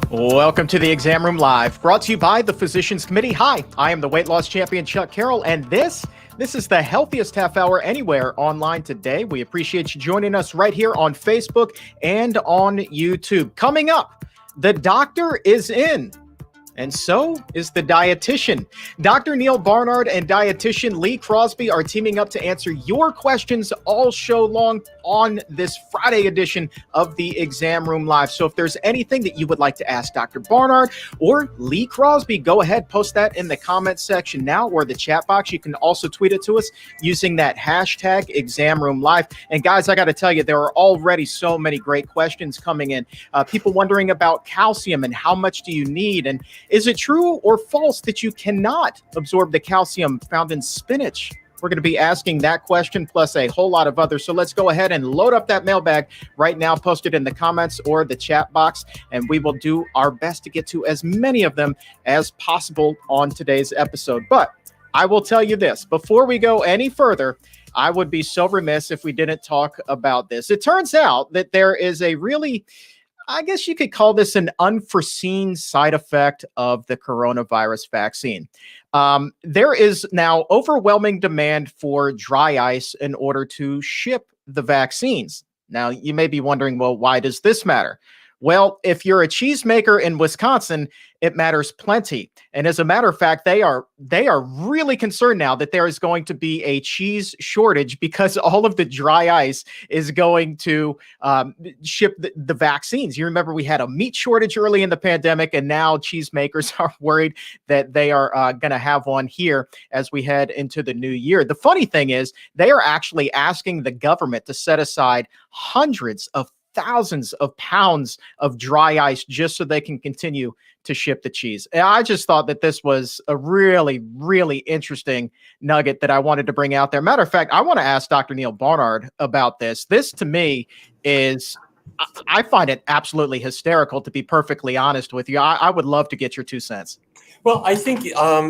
Welcome to the Exam Room Live, brought to you by the Physicians Committee. Hi, I am the weight loss champion, Chuck Carrol, and this is the healthiest half hour anywhere online today. We appreciate you joining us right here on Facebook and on YouTube. Coming up, the doctor is in. And so is the dietitian. Dr. Neal Barnard and dietitian Lee Crosby are teaming up to answer your questions all show long on this Friday edition of the Exam Room Live. So if there's anything that you would like to ask Dr. Barnard or Lee Crosby, go ahead, post that in the comment section now or the chat box. You can also tweet it to us using that hashtag Exam Room Live. And guys, I got to tell you, there are already so many great questions coming in. People wondering about calcium and how much do you need? And is it true or false that you cannot absorb the calcium found in spinach? We're going to be asking that question plus a whole lot of others. So let's go ahead and load up that mailbag right now. Post it in the comments or the chat box, and we will do our best to get to as many of them as possible on today's episode. But I will tell you this, before we go any further, I would be so remiss if we didn't talk about this. It turns out that there is a really, I guess you could call this an unforeseen side effect of the coronavirus vaccine. There is now overwhelming demand for dry ice in order to ship the vaccines. Now, you may be wondering, well, why does this matter? Well, if you're a cheesemaker in Wisconsin, it matters plenty. And as a matter of fact, they are really concerned now that there is going to be a cheese shortage because all of the dry ice is going to ship the vaccines. You remember we had a meat shortage early in the pandemic, and now cheesemakers are worried that they are going to have one here as we head into the new year. The funny thing is they are actually asking the government to set aside hundreds of thousands of pounds of dry ice just so they can continue to ship the cheese. And I just thought that this was a really, really interesting nugget that I wanted to bring out there. Matter of fact, I want to ask Dr. Neal Barnard about this. This to me is, I find it absolutely hysterical, to be perfectly honest with you. I would love to get your 2 cents. Well, I think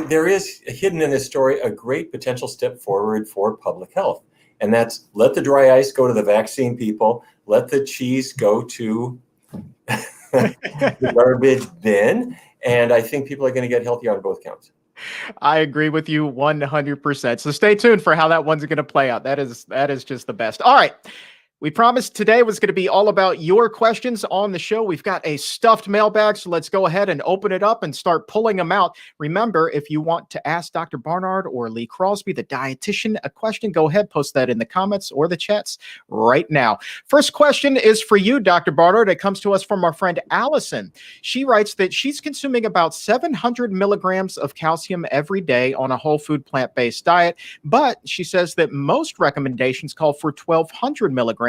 there is hidden in this story a great potential step forward for public health. And that's let the dry ice go to the vaccine people, let the cheese go to the garbage bin. And I think people are going to get healthier on both counts. I agree with you 100%. So stay tuned for how that one's going to play out. That is just the best. All right. We promised today was going to be all about your questions on the show. We've got a stuffed mailbag, so let's go ahead and open it up and start pulling them out. Remember, if you want to ask Dr. Barnard or Lee Crosby, the dietitian, a question, go ahead, post that in the comments or the chats right now. First question is for you, Dr. Barnard. It comes to us from our friend Allison. She writes that she's consuming about 700 milligrams of calcium every day on a whole food plant-based diet, but she says that most recommendations call for 1,200 milligrams.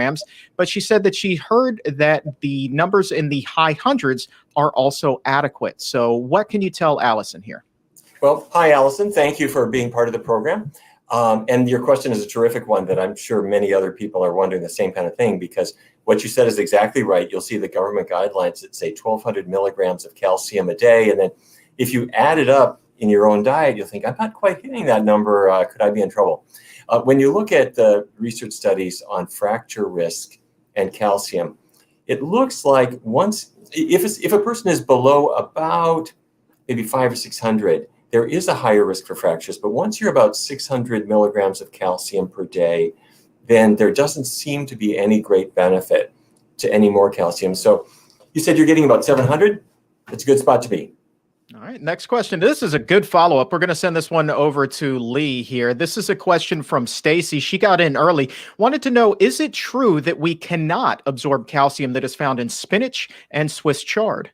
But she said that she heard that the numbers in the high hundreds are also adequate. So what can you tell Allison here? Well, hi, Allison. Thank you for being part of the program. And your question is a terrific one that I'm sure many other people are wondering the same kind of thing, because what you said is exactly right. You'll see the government guidelines that say 1,200 milligrams of calcium a day. And then if you add it up in your own diet, you'll think, I'm not quite hitting that number. Could I be in trouble? When you look at the research studies on fracture risk and calcium, it looks like if a person is below about maybe 500 or 600, there is a higher risk for fractures. But once you're about 600 milligrams of calcium per day, then there doesn't seem to be any great benefit to any more calcium. So you said you're getting about 700. It's a good spot to be. All right, next question. This is a good follow-up. We're going to send this one over to Lee here. This is a question from Stacy. She got in early. Wanted to know, is it true that we cannot absorb calcium that is found in spinach and Swiss chard?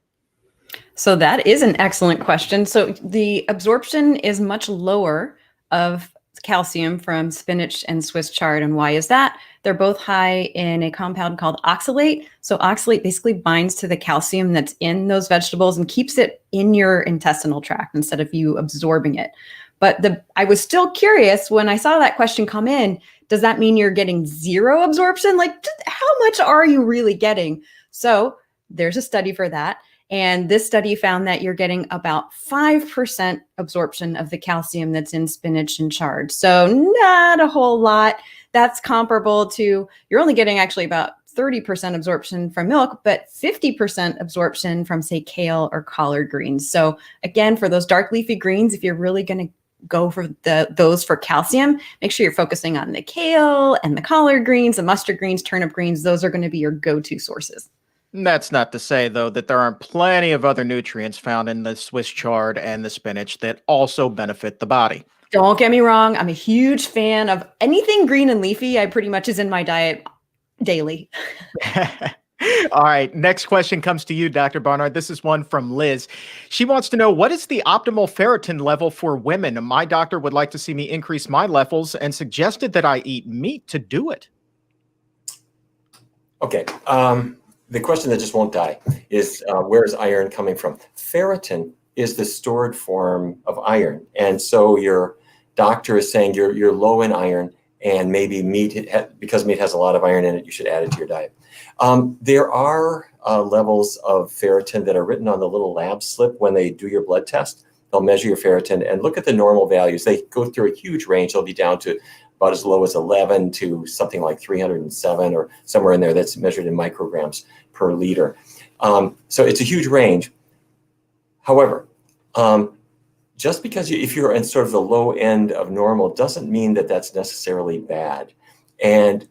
So that is an excellent question. So the absorption is much lower of calcium from spinach and Swiss chard. And why is that? They're both high in a compound called oxalate. So oxalate basically binds to the calcium that's in those vegetables and keeps it in your intestinal tract instead of you absorbing it. But I was still curious when I saw that question come in, does that mean you're getting zero absorption? Like, how much are you really getting? So there's a study for that. And this study found that you're getting about 5% absorption of the calcium that's in spinach and chard. So not a whole lot. That's comparable to, you're only getting actually about 30% absorption from milk, but 50% absorption from, say, kale or collard greens. So again, for those dark leafy greens, if you're really going to go for those for calcium, make sure you're focusing on the kale and the collard greens, the mustard greens, turnip greens. Those are going to be your go-to sources. That's not to say, though, that there aren't plenty of other nutrients found in the Swiss chard and the spinach that also benefit the body. Don't get me wrong. I'm a huge fan of anything green and leafy. I pretty much is in my diet daily. All right. Next question comes to you, Dr. Barnard. This is one from Liz. She wants to know, what is the optimal ferritin level for women? My doctor would like to see me increase my levels and suggested that I eat meat to do it. Okay. The question that just won't die is, where is iron coming from? Ferritin is the stored form of iron. And so your doctor is saying you're low in iron, and maybe because meat has a lot of iron in it, you should add it to your diet. There are levels of ferritin that are written on the little lab slip when they do your blood test. They'll measure your ferritin and look at the normal values. They go through a huge range. They'll be down to about as low as 11 to something like 307 or somewhere in there. That's measured in micrograms per liter. So it's a huge range. However, just because if you're in sort of the low end of normal doesn't mean that that's necessarily bad. And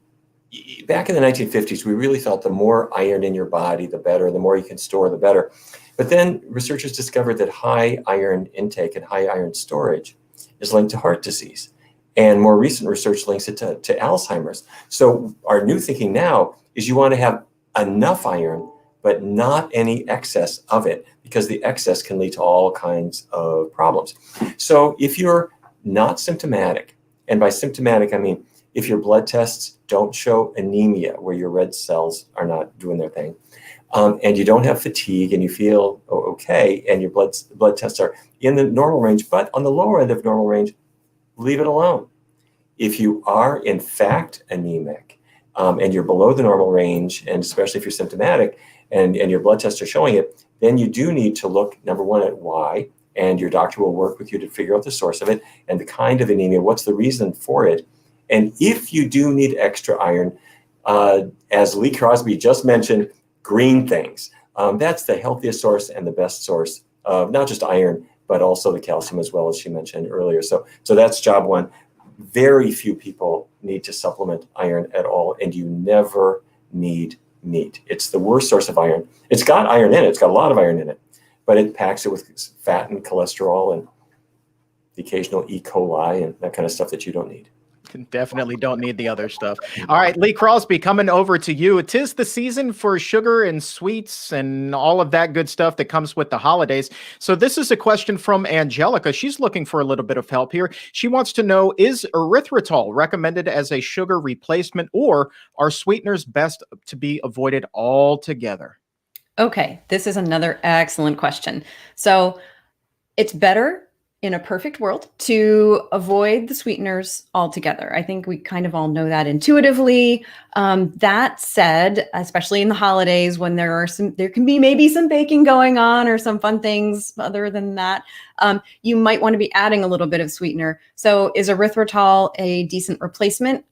back in the 1950s, we really thought the more iron in your body, the better, the more you can store, the better. But then researchers discovered that high iron intake and high iron storage is linked to heart disease. And more recent research links it to Alzheimer's. So our new thinking now is you want to have enough iron, but not any excess of it, because the excess can lead to all kinds of problems. So if you're not symptomatic, and by symptomatic, I mean, if your blood tests don't show anemia, where your red cells are not doing their thing, and you don't have fatigue and you feel okay, and your blood tests are in the normal range, but on the lower end of normal range, leave it alone. If you are in fact anemic, and you're below the normal range, and especially if you're symptomatic and your blood tests are showing it, then you do need to look, number one, at why, and your doctor will work with you to figure out the source of it and the kind of anemia, what's the reason for it. And if you do need extra iron, as Lee Crosby just mentioned, green things. That's the healthiest source and the best source of not just iron, but also the calcium, as well as she mentioned earlier. So that's job one. Very few people need to supplement iron at all, and you never need meat. It's the worst source of iron. It's got iron in it. It's got a lot of iron in it, but it packs it with fat and cholesterol and the occasional E. coli and that kind of stuff that you don't need. Definitely don't need the other stuff. All right, Lee Crosby, coming over to you. It is the season for sugar and sweets and all of that good stuff that comes with the holidays. So this is a question from Angelica. She's looking for a little bit of help here. She wants to know, is erythritol recommended as a sugar replacement, or are sweeteners best to be avoided altogether? Okay, this is another excellent question. So it's better in a perfect world to avoid the sweeteners altogether. I think we kind of all know that intuitively. That said, especially in the holidays when there can be maybe some baking going on or some fun things other than that, you might want to be adding a little bit of sweetener. So is erythritol a decent replacement?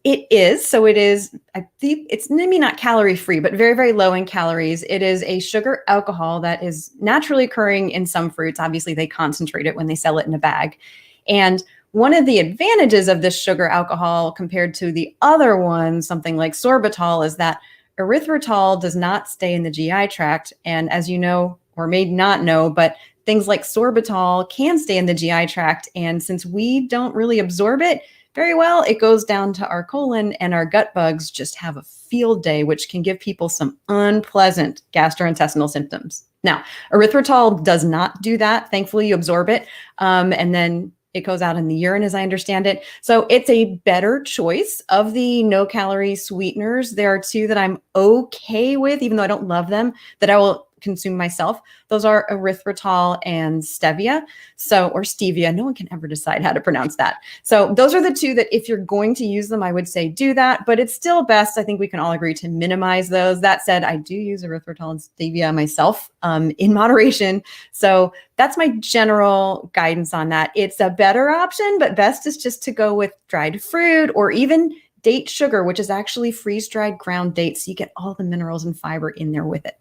It is. So it is, I think it's maybe not calorie free, but very, very low in calories. It is a sugar alcohol that is naturally occurring in some fruits. Obviously, they concentrate it when they sell it in a bag. And one of the advantages of this sugar alcohol compared to the other one, something like sorbitol, is that erythritol does not stay in the GI tract. And as you know, or may not know, but things like sorbitol can stay in the GI tract. And since we don't really absorb it very well, it goes down to our colon, and our gut bugs just have a field day, which can give people some unpleasant gastrointestinal symptoms. Now, erythritol does not do that. Thankfully, you absorb it, and then It goes out in the urine, as I understand it. So it's a better choice of the no-calorie sweeteners. There are two that I'm okay with, even though I don't love them, that I will consume myself. Those are erythritol and stevia. Or stevia. No one can ever decide how to pronounce that. So those are the two that if you're going to use them, I would say do that. But it's still best. I think we can all agree to minimize those. That said, I do use erythritol and stevia myself in moderation. So that's my general guidance on that. It's a better option, but best is just to go with dried fruit or even date sugar, which is actually freeze-dried ground dates. So you get all the minerals and fiber in there with it.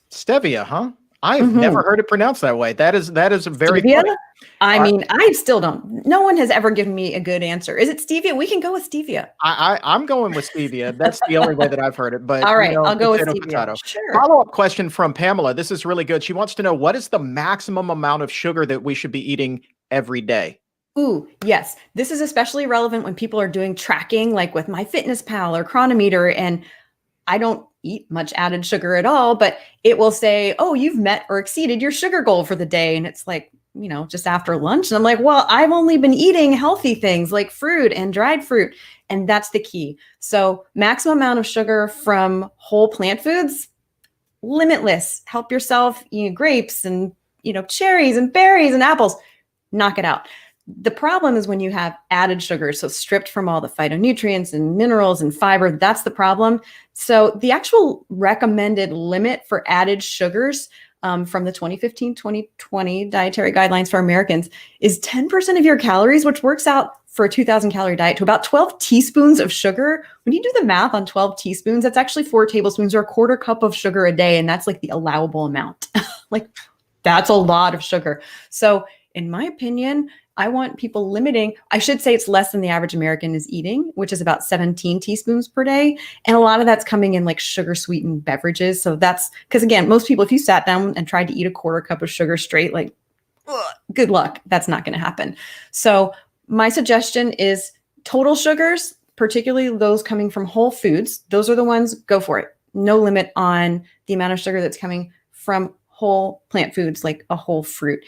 Stevia, huh? I've never heard it pronounced that way. That is a very stevia? funny. I mean, I still don't. No one has ever given me a good answer. Is it stevia? We can go with stevia. I'm going with stevia. That's the only way that I've heard it. But all right, I'll go with stevia. Potato. Sure. Follow-up question from Pamela. This is really good. She wants to know, what is the maximum amount of sugar that we should be eating every day? Ooh, yes. This is especially relevant when people are doing tracking, like with MyFitnessPal or Chronometer, and I don't eat much added sugar at all, but it will say, oh, you've met or exceeded your sugar goal for the day. And it's like, just after lunch. And I'm like, well, I've only been eating healthy things like fruit and dried fruit. And that's the key. So maximum amount of sugar from whole plant foods, limitless. Help yourself, grapes and, cherries and berries and apples, knock it out. The problem is when you have added sugars, so stripped from all the phytonutrients and minerals and fiber, that's the problem. So the actual recommended limit for added sugars from the 2015-2020 dietary guidelines for Americans is 10% of your calories, which works out for a 2,000 calorie diet to about 12 teaspoons of sugar. When you do the math on 12 teaspoons, that's actually 4 tablespoons or a quarter cup of sugar a day. And that's like the allowable amount. That's a lot of sugar. So in my opinion, I want people limiting. I should say it's less than the average American is eating, which is about 17 teaspoons per day. And a lot of that's coming in like sugar sweetened beverages. So that's because, again, most people, if you sat down and tried to eat a quarter cup of sugar straight, like, good luck. That's not going to happen. So my suggestion is total sugars, particularly those coming from whole foods. Those are the ones, go for it. No limit on the amount of sugar that's coming from whole plant foods, like a whole fruit.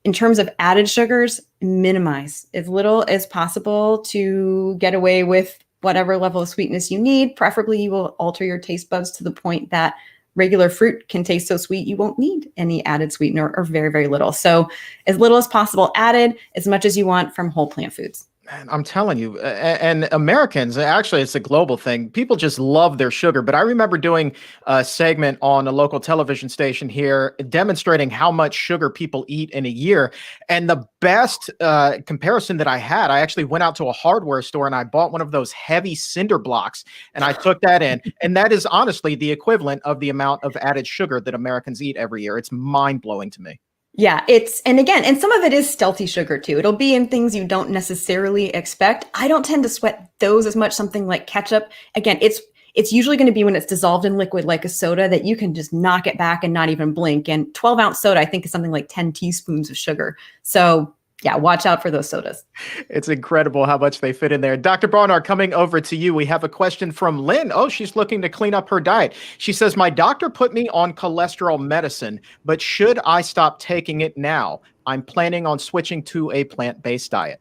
In terms of added sugars, minimize as little as possible to get away with whatever level of sweetness you need. Preferably, you will alter your taste buds to the point that regular fruit can taste so sweet you won't need any added sweetener or very, very little. So as little as possible added, as much as you want from whole plant foods. Man, I'm telling you, and Americans, actually, it's a global thing. People just love their sugar. But I remember doing a segment on a local television station here demonstrating how much sugar people eat in a year. And the best comparison that I had, I actually went out to a hardware store and I bought one of those heavy cinder blocks and I took that in. And that is honestly the equivalent of the amount of added sugar that Americans eat every year. It's mind blowing to me. Yeah, and some of it is stealthy sugar too. It'll be in things you don't necessarily expect. I don't tend to sweat those as much. Something like ketchup. Again, it's usually going to be when it's dissolved in liquid like a soda that you can just knock it back and not even blink. And 12-ounce soda, I think, is something like 10 teaspoons of sugar. So yeah, watch out for those sodas. It's incredible how much they fit in there. Dr. Barnard, coming over to you. We have a question from Lynn. Oh, she's looking to clean up her diet. She says, my doctor put me on cholesterol medicine, but should I stop taking it now? I'm planning on switching to a plant-based diet.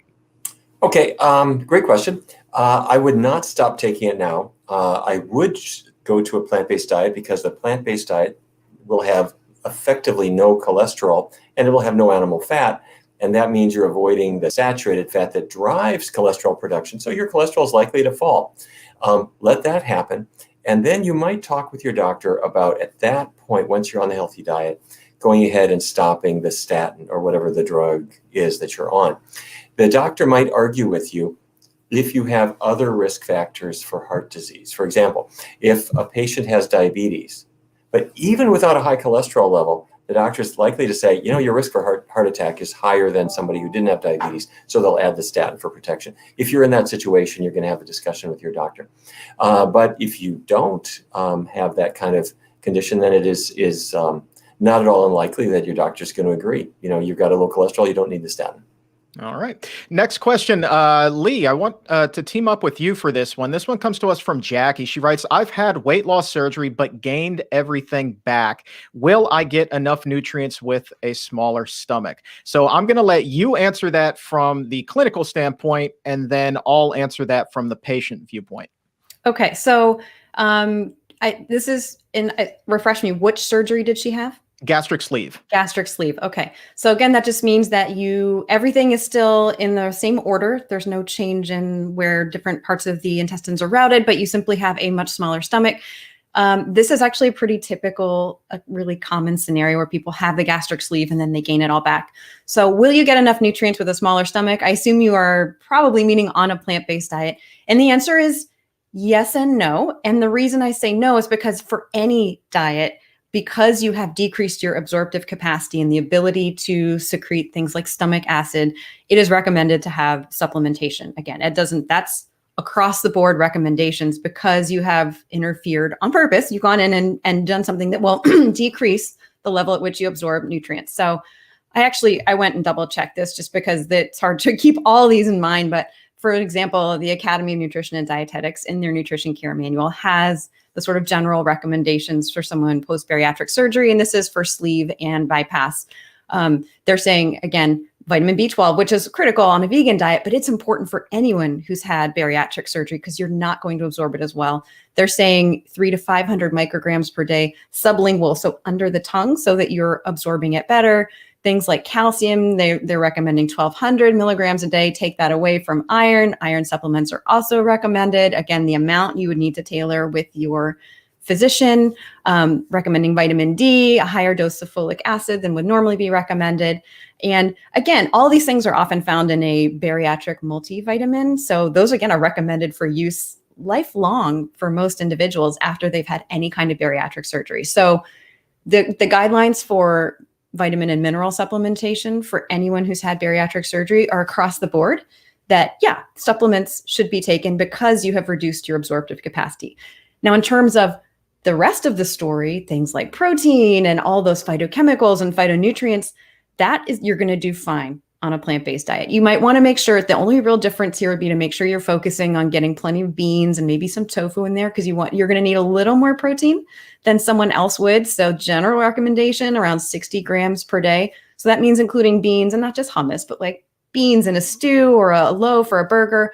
Okay, great question. I would not stop taking it now. I would go to a plant-based diet because the plant-based diet will have effectively no cholesterol and it will have no animal fat. And that means you're avoiding the saturated fat that drives cholesterol production. So your cholesterol is likely to fall. Let that happen. And then you might talk with your doctor about, at that point, once you're on the healthy diet, going ahead and stopping the statin or whatever the drug is that you're on. The doctor might argue with you if you have other risk factors for heart disease. For example, if a patient has diabetes, but even without a high cholesterol level, the doctor is likely to say, your risk for heart attack is higher than somebody who didn't have diabetes, so they'll add the statin for protection. If you're in that situation, you're going to have a discussion with your doctor. But if you don't have that kind of condition, then it is not at all unlikely that your doctor's going to agree. You've got a low cholesterol, you don't need the statin. All right. Next question. Lee, I want to team up with you for this one. This one comes to us from Jackie. She writes, I've had weight loss surgery, but gained everything back. Will I get enough nutrients with a smaller stomach? So I'm going to let you answer that from the clinical standpoint, and then I'll answer that from the patient viewpoint. Okay. So refresh me. Which surgery did she have? Gastric sleeve. Gastric sleeve. Okay. So again, that just means that everything is still in the same order. There's no change in where different parts of the intestines are routed, but you simply have a much smaller stomach. This is actually a pretty typical, a really common scenario where people have the gastric sleeve and then they gain it all back. So will you get enough nutrients with a smaller stomach? I assume you are probably meaning on a plant-based diet. And the answer is yes and no. And the reason I say no is because for any diet, because you have decreased your absorptive capacity and the ability to secrete things like stomach acid, it is recommended to have supplementation. Again, that's across the board recommendations because you have interfered on purpose. You've gone in and done something that will decrease the level at which you absorb nutrients. So I went and double checked this just because it's hard to keep all these in mind. But for example, the Academy of Nutrition and Dietetics in their nutrition care manual has the sort of general recommendations for someone post-bariatric surgery. And this is for sleeve and bypass. They're saying, again, vitamin B12, which is critical on a vegan diet, but it's important for anyone who's had bariatric surgery because you're not going to absorb it as well. They're saying 300 to 500 micrograms per day, sublingual, so under the tongue, so that you're absorbing it better. Things like calcium, they're recommending 1,200 milligrams a day. Take that away from iron. Iron supplements are also recommended. Again, the amount you would need to tailor with your physician. Recommending vitamin D, a higher dose of folic acid than would normally be recommended. And again, all these things are often found in a bariatric multivitamin. So those, again, are recommended for use lifelong for most individuals after they've had any kind of bariatric surgery. So the guidelines for vitamin and mineral supplementation for anyone who's had bariatric surgery are across the board that, yeah, supplements should be taken because you have reduced your absorptive capacity. Now, in terms of the rest of the story, things like protein and all those phytochemicals and phytonutrients, you're going to do fine on a plant-based diet. You might want to make sure the only real difference here would be to make sure you're focusing on getting plenty of beans and maybe some tofu in there because you're going to need a little more protein than someone else would. So general recommendation around 60 grams per day. So that means including beans and not just hummus, but like beans in a stew or a loaf or a burger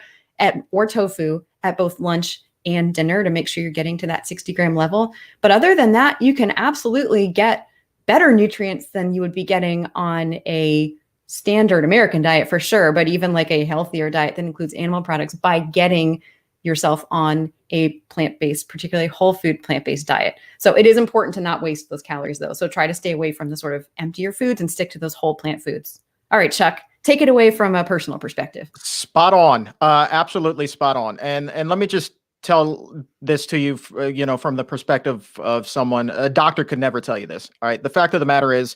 or tofu at both lunch and dinner to make sure you're getting to that 60-gram level. But other than that, you can absolutely get better nutrients than you would be getting on a standard American diet for sure, but even like a healthier diet that includes animal products by getting yourself on a plant-based, particularly whole food plant-based diet. So it is important to not waste those calories though. So try to stay away from the sort of emptier foods and stick to those whole plant foods. All right, Chuck, take it away from a personal perspective. Spot on. Absolutely spot on. And let me just tell this to you, from the perspective of someone, a doctor could never tell you this. All right. The fact of the matter is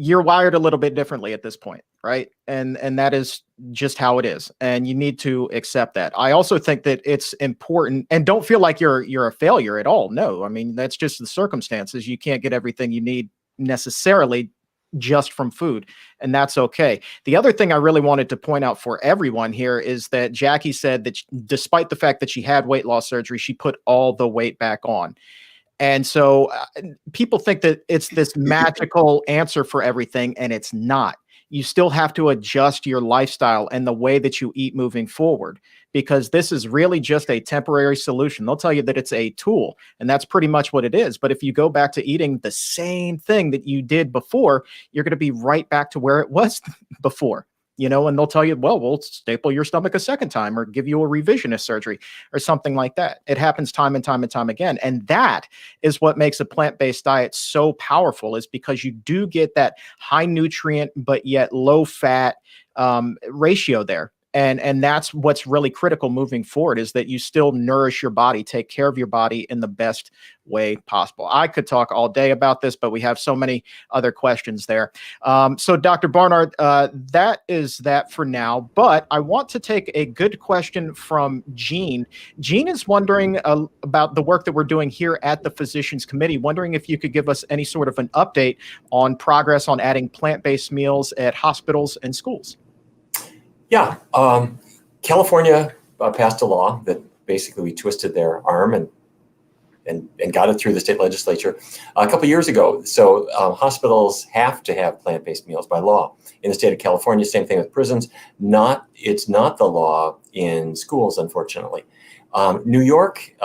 you're wired a little bit differently at this point. Right. And that is just how it is. And you need to accept that. I also think that it's important, and don't feel like you're a failure at all. No, I mean, that's just the circumstances. You can't get everything you need necessarily just from food, and that's okay. The other thing I really wanted to point out for everyone here is that Jackie said that despite the fact that she had weight loss surgery, she put all the weight back on. And so people think that it's this magical answer for everything, and it's not. You still have to adjust your lifestyle and the way that you eat moving forward, because this is really just a temporary solution. They'll tell you that it's a tool, and that's pretty much what it is. But if you go back to eating the same thing that you did before, you're going to be right back to where it was before. And they'll tell you, well, we'll staple your stomach a second time or give you a revisionist surgery or something like that. It happens time and time and time again. And that is what makes a plant-based diet so powerful, is because you do get that high nutrient, but yet low fat ratio there. And that's what's really critical moving forward, is that you still nourish your body, take care of your body in the best way possible. I could talk all day about this, but we have so many other questions there. So Dr. Barnard, that is that for now, but I want to take a good question from Jean. Jean is wondering about the work that we're doing here at the Physicians Committee, wondering if you could give us any sort of an update on progress on adding plant-based meals at hospitals and schools. Yeah. California passed a law that basically we twisted their arm and got it through the state legislature a couple of years ago. So hospitals have to have plant-based meals by law. In the state of California, same thing with prisons. It's not the law in schools, unfortunately. New York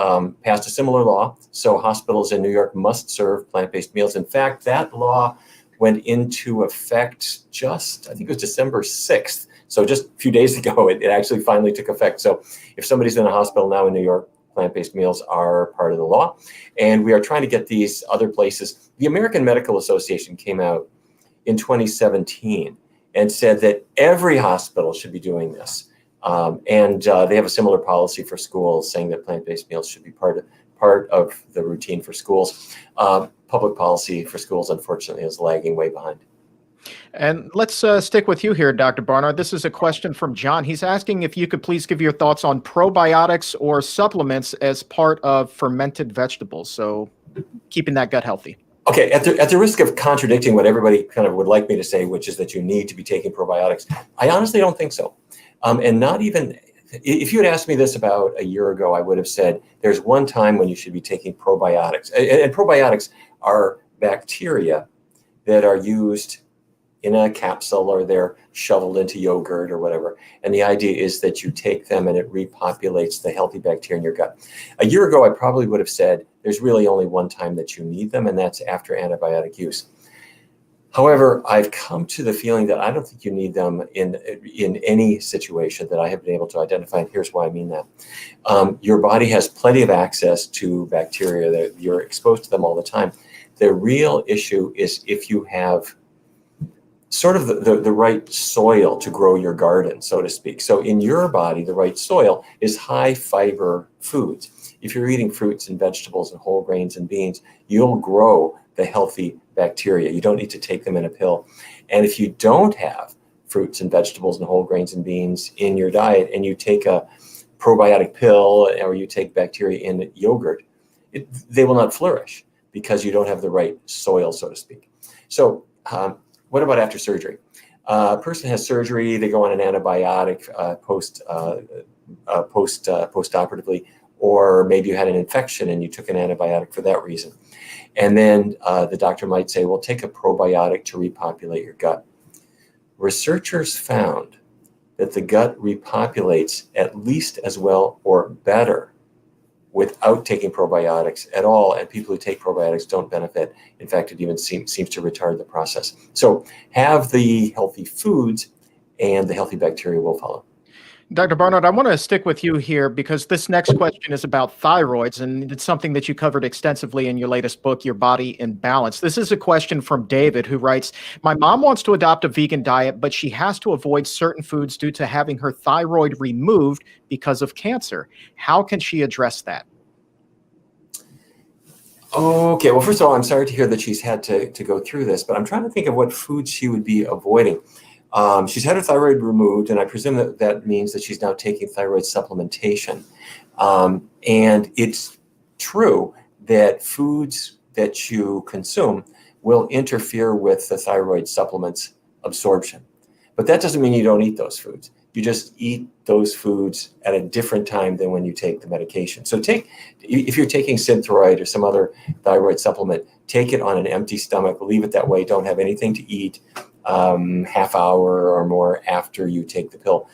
passed a similar law, so hospitals in New York must serve plant-based meals. In fact, that law went into effect I think it was December 6th. So just a few days ago, it actually finally took effect. So if somebody's in a hospital now in New York, plant-based meals are part of the law. And we are trying to get these other places. The American Medical Association came out in 2017 and said that every hospital should be doing this. And they have a similar policy for schools saying that plant-based meals should be part of the routine for schools. Public policy for schools, unfortunately, is lagging way behind. And let's stick with you here, Dr. Barnard. This is a question from John. He's asking if you could please give your thoughts on probiotics or supplements as part of fermented vegetables. So keeping that gut healthy. Okay, at the risk of contradicting what everybody kind of would like me to say, which is that you need to be taking probiotics, I honestly don't think so. And not even, if you had asked me this about a year ago, I would have said there's one time when you should be taking probiotics. And probiotics are bacteria that are used in a capsule or they're shoveled into yogurt or whatever. And the idea is that you take them and it repopulates the healthy bacteria in your gut. A year ago, I probably would have said there's really only one time that you need them, and that's after antibiotic use. However, I've come to the feeling that I don't think you need them in any situation that I have been able to identify, and here's why I mean that. Your body has plenty of access to bacteria, that you're exposed to them all the time. The real issue is if you have sort of the right soil to grow your garden, so to speak. So in your body, the right soil is high fiber foods. If you're eating fruits and vegetables and whole grains and beans, you'll grow the healthy bacteria. You don't need to take them in a pill. And if you don't have fruits and vegetables and whole grains and beans in your diet and you take a probiotic pill or you take bacteria in yogurt, they will not flourish because you don't have the right soil, so to speak. So what about after surgery? A person has surgery, they go on an antibiotic post-operatively, or maybe you had an infection and you took an antibiotic for that reason. And then the doctor might say, well, take a probiotic to repopulate your gut. Researchers found that the gut repopulates at least as well or better without taking probiotics at all, and people who take probiotics don't benefit. In fact, it even seems to retard the process. So have the healthy foods and the healthy bacteria will follow. Dr. Barnard, I want to stick with you here because this next question is about thyroids, and it's something that you covered extensively in your latest book, Your Body in Balance. This is a question from David, who writes, my mom wants to adopt a vegan diet, but she has to avoid certain foods due to having her thyroid removed because of cancer. How can she address that? Okay, well, first of all, I'm sorry to hear that she's had to go through this, but I'm trying to think of what foods she would be avoiding. She's had her thyroid removed, and I presume that means that she's now taking thyroid supplementation. And it's true that foods that you consume will interfere with the thyroid supplements absorption. But that doesn't mean you don't eat those foods. You just eat those foods at a different time than when you take the medication. So if you're taking Synthroid or some other thyroid supplement, take it on an empty stomach, leave it that way, don't have anything to eat half hour or more after you take the pill.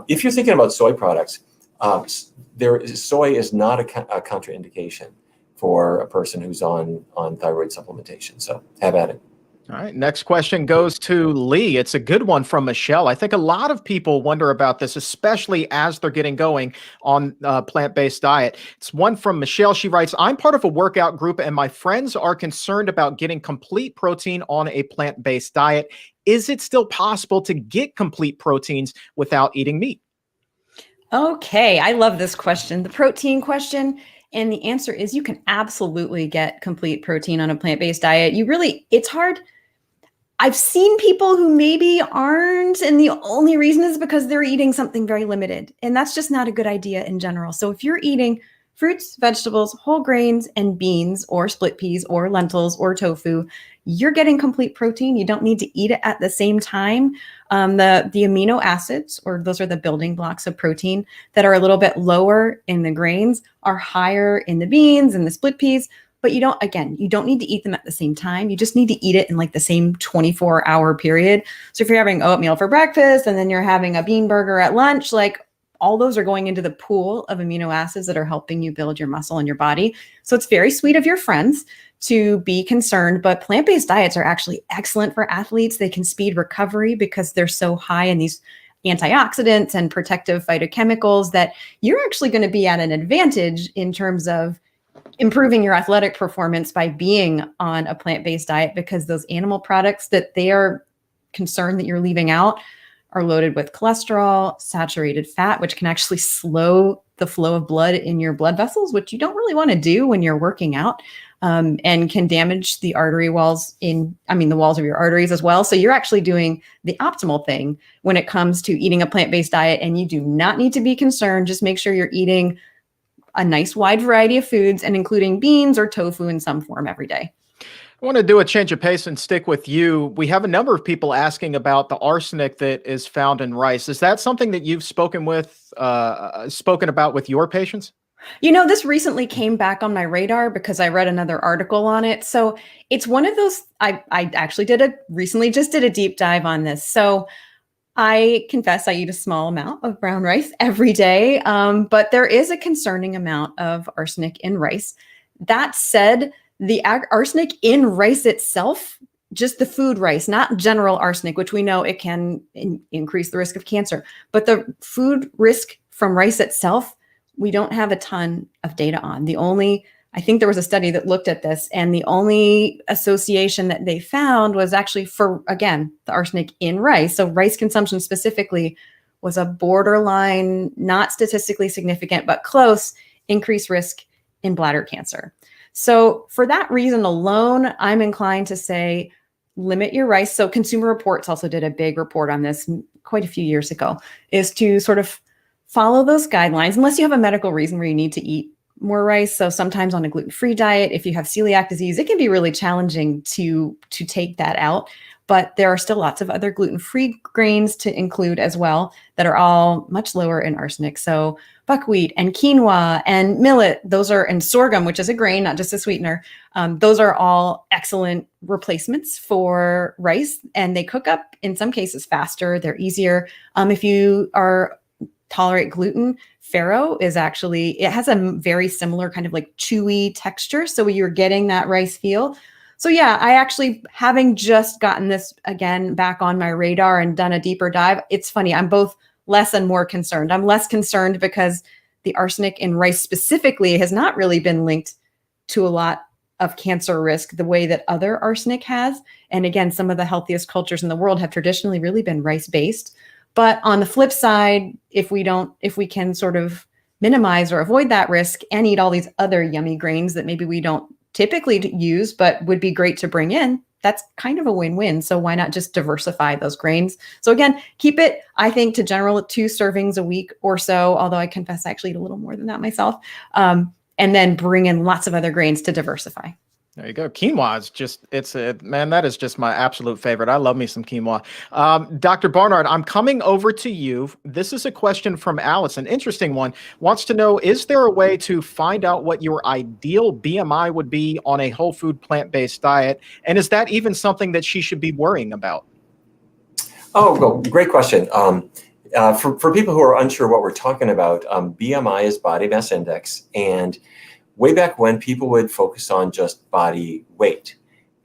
If you're thinking about soy products, soy is not a contraindication for a person who's on thyroid supplementation. So have at it. All right. Next question goes to Lee. It's a good one from Michelle. I think a lot of people wonder about this, especially as they're getting going on a plant-based diet. It's one from Michelle. She writes, I'm part of a workout group and my friends are concerned about getting complete protein on a plant-based diet. Is it still possible to get complete proteins without eating meat? Okay. I love this question. The protein question. And the answer is you can absolutely get complete protein on a plant-based diet. It's hard. I've seen people who maybe aren't, and the only reason is because they're eating something very limited. And that's just not a good idea in general. So if you're eating fruits, vegetables, whole grains, and beans or split peas or lentils or tofu, you're getting complete protein. You don't need to eat it at the same time. The amino acids, or those are the building blocks of protein that are a little bit lower in the grains, are higher in the beans and the split peas. But you don't need to eat them at the same time. You just need to eat it in like the same 24-hour period. So if you're having oatmeal for breakfast and then you're having a bean burger at lunch, like all those are going into the pool of amino acids that are helping you build your muscle in your body. So it's very sweet of your friends to be concerned, but plant-based diets are actually excellent for athletes. They can speed recovery because they're so high in these antioxidants and protective phytochemicals that you're actually going to be at an advantage in terms of improving your athletic performance by being on a plant-based diet, because those animal products that they are concerned that you're leaving out are loaded with cholesterol, saturated fat, which can actually slow the flow of blood in your blood vessels, which you don't really want to do when you're working out, and can damage the artery walls the walls of your arteries as well. So you're actually doing the optimal thing when it comes to eating a plant-based diet, and you do not need to be concerned. Just make sure you're eating a nice wide variety of foods and including beans or tofu in some form every day. I want to do a change of pace and stick with you. We have a number of people asking about the arsenic that is found in rice. Is that something that you've spoken about with your patients? This recently came back on my radar because I read another article on it. So it's one of those, I actually recently just did a deep dive on this. So I confess I eat a small amount of brown rice every day, but there is a concerning amount of arsenic in rice. That said, the arsenic in rice itself, just the food rice, not general arsenic, which we know it can increase the risk of cancer, but the food risk from rice itself, we don't have a ton of data on. I think there was a study that looked at this, and the only association that they found was actually for, again, the arsenic in rice. So rice consumption specifically was a borderline, not statistically significant, but close, increased risk in bladder cancer. So for that reason alone, I'm inclined to say limit your rice. So Consumer Reports also did a big report on this quite a few years ago, is to sort of follow those guidelines, unless you have a medical reason where you need to eat more rice. So sometimes on a gluten-free diet, if you have celiac disease, it can be really challenging to take that out. But there are still lots of other gluten-free grains to include as well that are all much lower in arsenic. So buckwheat and quinoa and millet, and sorghum, which is a grain, not just a sweetener. Those are all excellent replacements for rice, and they cook up in some cases faster. They're easier. If you tolerate gluten, farro it has a very similar kind of like chewy texture. So you're getting that rice feel. So yeah, I actually, having just gotten this again back on my radar and done a deeper dive, it's funny, I'm both less and more concerned. I'm less concerned because the arsenic in rice specifically has not really been linked to a lot of cancer risk the way that other arsenic has. And again, some of the healthiest cultures in the world have traditionally really been rice-based. But on the flip side, if we can sort of minimize or avoid that risk and eat all these other yummy grains that maybe we don't typically use, but would be great to bring in, that's kind of a win-win. So why not just diversify those grains? So again, keep it, I think, to general 2 servings a week or so, although I confess I actually eat a little more than that myself. And then bring in lots of other grains to diversify. There you go. Quinoa is that is just my absolute favorite. I love me some quinoa. Dr. Barnard, I'm coming over to you. This is a question from Alice, an interesting one. Wants to know, is there a way to find out what your ideal BMI would be on a whole food plant-based diet? And is that even something that she should be worrying about? Oh, well, great question. For people who are unsure what we're talking about, BMI is body mass index, and way back when, people would focus on just body weight.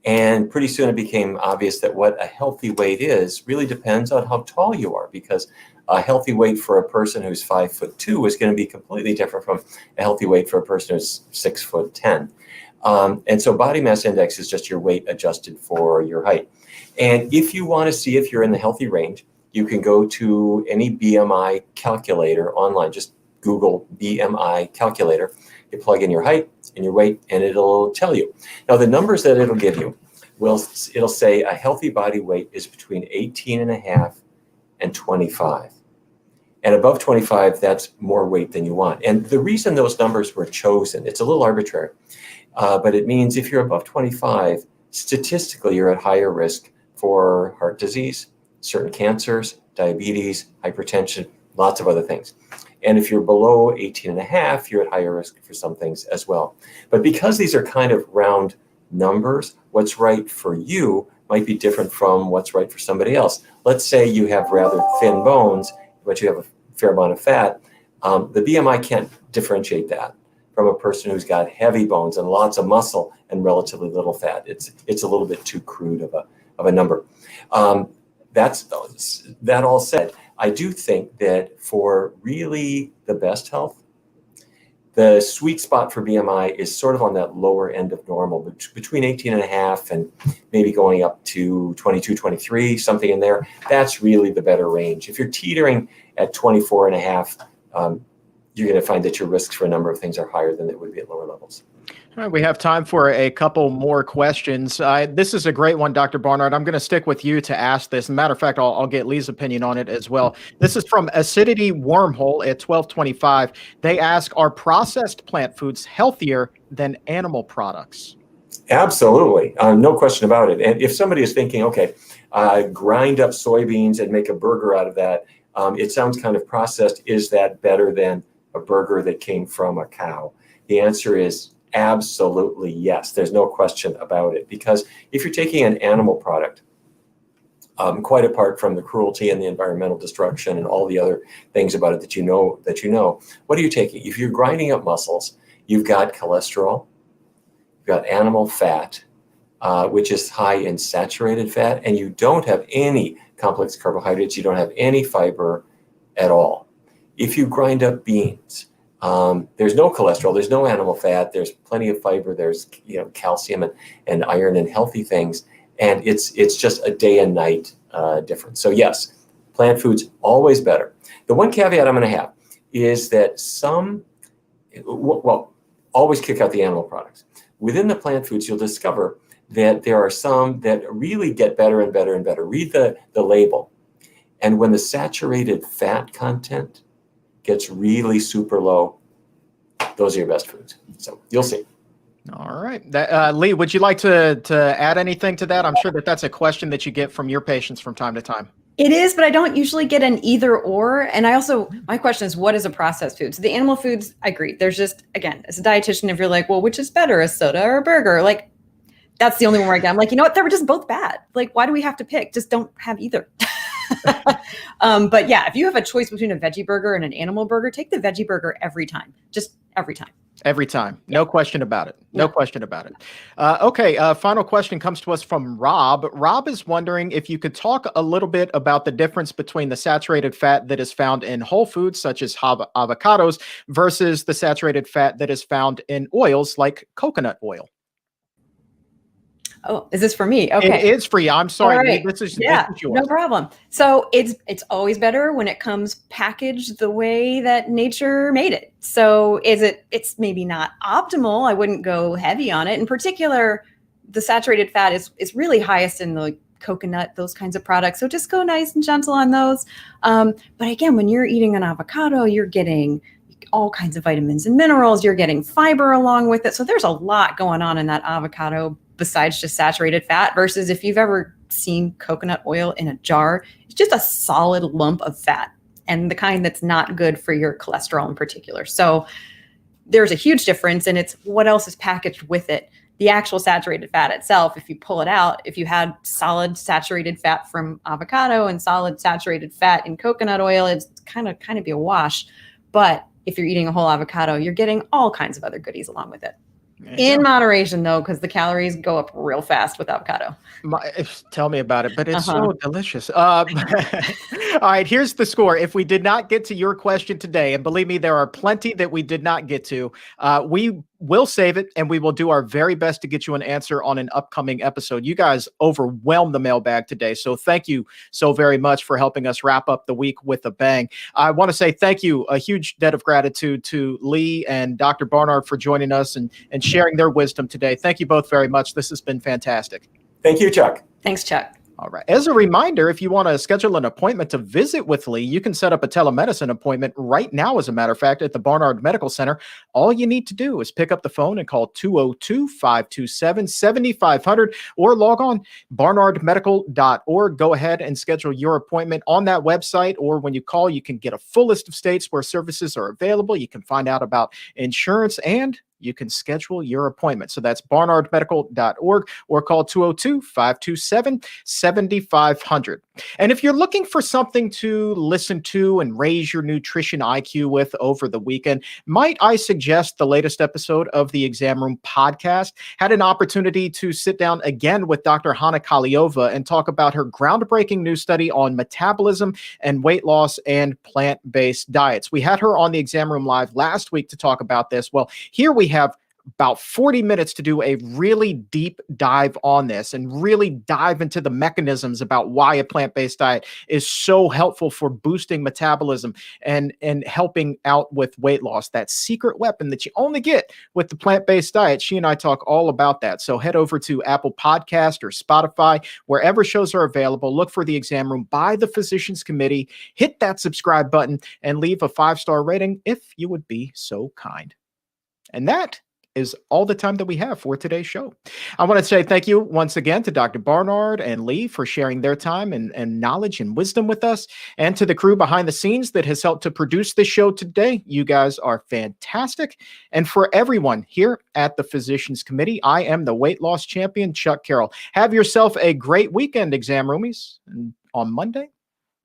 And pretty soon it became obvious that what a healthy weight is really depends on how tall you are, because a healthy weight for a person who's 5'2" is going to be completely different from a healthy weight for a person who's 6'10". And so body mass index is just your weight adjusted for your height. And if you want to see if you're in the healthy range, you can go to any BMI calculator online. Just Google BMI calculator. You plug in your height and your weight, and it'll tell you. Now, the numbers that it'll give you, it'll say a healthy body weight is between 18.5 and 25. And above 25, that's more weight than you want. And the reason those numbers were chosen, it's a little arbitrary, but it means if you're above 25, statistically, you're at higher risk for heart disease, certain cancers, diabetes, hypertension, lots of other things. And if you're below 18 and a half, you're at higher risk for some things as well. But because these are kind of round numbers, what's right for you might be different from what's right for somebody else. Let's say you have rather thin bones, but you have a fair amount of fat. The BMI can't differentiate that from a person who's got heavy bones and lots of muscle and relatively little fat. It's a little bit too crude of a number. That all said, I do think that for really the best health, the sweet spot for BMI is sort of on that lower end of normal, between 18 and a half and maybe going up to 22, 23, something in there. That's really the better range. If you're teetering at 24 and a half, you're going to find that your risks for a number of things are higher than they would be at lower levels. All right, we have time for a couple more questions. This is a great one, Dr. Barnard. I'm going to stick with you to ask this. As a matter of fact, I'll get Lee's opinion on it as well. This is from Acidity Wormhole at 1225. They ask, are processed plant foods healthier than animal products? Absolutely. No question about it. And if somebody is thinking, okay, grind up soybeans and make a burger out of that, it sounds kind of processed. Is that better than a burger that came from a cow? The answer is absolutely yes. There's no question about it. Because if you're taking an animal product, quite apart from the cruelty and the environmental destruction and all the other things about it that you know, what are you taking? If you're grinding up mussels, you've got cholesterol, you've got animal fat, which is high in saturated fat, and you don't have any complex carbohydrates, you don't have any fiber at all. If you grind up beans, there's no cholesterol, there's no animal fat, there's plenty of fiber, there's calcium and iron and healthy things, and it's just a day and night difference. So yes, plant food's always better. The one caveat I'm going to have is that always kick out the animal products. Within the plant foods, you'll discover that there are some that really get better and better and better. Read the label. And when the saturated fat content gets really super low, those are your best foods. So you'll see. All right. Lee, would you like to add anything to that? I'm sure that's a question that you get from your patients from time to time. It is, but I don't usually get an either or. And my question is, what is a processed food? So the animal foods, I agree. There's just, again, as a dietitian, if you're like, well, which is better, a soda or a burger? Like, that's the only one where I get, I'm like, you know what? They were just both bad. Like, why do we have to pick? Just don't have either. But yeah, if you have a choice between a veggie burger and an animal burger, take the veggie burger every time. Just every time. Every time. No question about it. No question about it. Okay. Final question comes to us from Rob. Rob is wondering if you could talk a little bit about the difference between the saturated fat that is found in whole foods, such as avocados, versus the saturated fat that is found in oils like coconut oil. Oh, is this for me? Okay. It is for you. I'm sorry. Right. This is yours. No problem. So it's always better when it comes packaged the way that nature made it. So it's maybe not optimal. I wouldn't go heavy on it. In particular, the saturated fat is really highest in the coconut, those kinds of products. So just go nice and gentle on those. But again, when you're eating an avocado, you're getting all kinds of vitamins and minerals. You're getting fiber along with it. So there's a lot going on in that avocado besides just saturated fat, versus if you've ever seen coconut oil in a jar, it's just a solid lump of fat, and the kind that's not good for your cholesterol in particular. So there's a huge difference, and it's what else is packaged with it. The actual saturated fat itself, if you pull it out, if you had solid saturated fat from avocado and solid saturated fat in coconut oil, it's kind of be a wash. But if you're eating a whole avocado, you're getting all kinds of other goodies along with it. In moderation, though, because the calories go up real fast with avocado. Tell me about it, but it's so delicious. All right, here's the score. If we did not get to your question today, and believe me, there are plenty that we did not get to, we will save it, and we will do our very best to get you an answer on an upcoming episode. You guys overwhelmed the mailbag today, so thank you so very much for helping us wrap up the week with a bang. I want to say thank you, a huge debt of gratitude to Lee and Dr. Barnard for joining us and sharing their wisdom today. Thank you both very much. This has been fantastic. Thank you, Chuck. Thanks, Chuck. All right. As a reminder, if you want to schedule an appointment to visit with Lee, you can set up a telemedicine appointment right now, as a matter of fact, at the Barnard Medical Center. All you need to do is pick up the phone and call 202-527-7500 or log on barnardmedical.org. Go ahead and schedule your appointment on that website, or when you call, you can get a full list of states where services are available. You can find out about insurance, and you can schedule your appointment. So that's barnardmedical.org, or call 202-527-7500. And if you're looking for something to listen to and raise your nutrition IQ with over the weekend, might I suggest the latest episode of the Exam Room podcast? Had an opportunity to sit down again with Dr. Hana Kaliova and talk about her groundbreaking new study on metabolism and weight loss and plant-based diets. We had her on the Exam Room Live last week to talk about this. Well, here we have about 40 minutes to do a really deep dive on this and really dive into the mechanisms about why a plant-based diet is so helpful for boosting metabolism and helping out with weight loss. That secret weapon that you only get with the plant-based diet. She and I talk all about that. So head over to Apple Podcast or Spotify, wherever shows are available. Look for the Exam Room by the Physicians Committee. Hit that subscribe button and leave a 5-star rating if you would be so kind. And that is all the time that we have for today's show. I want to say thank you once again to Dr. Barnard and Lee for sharing their time and knowledge and wisdom with us, and to the crew behind the scenes that has helped to produce this show today. You guys are fantastic. And for everyone here at the Physicians Committee, I am the weight loss champion, Chuck Carrol. Have yourself a great weekend, Exam Roomies. And on Monday,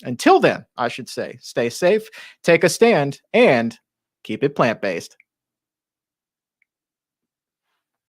until then, I should say, stay safe, take a stand, and keep it plant-based.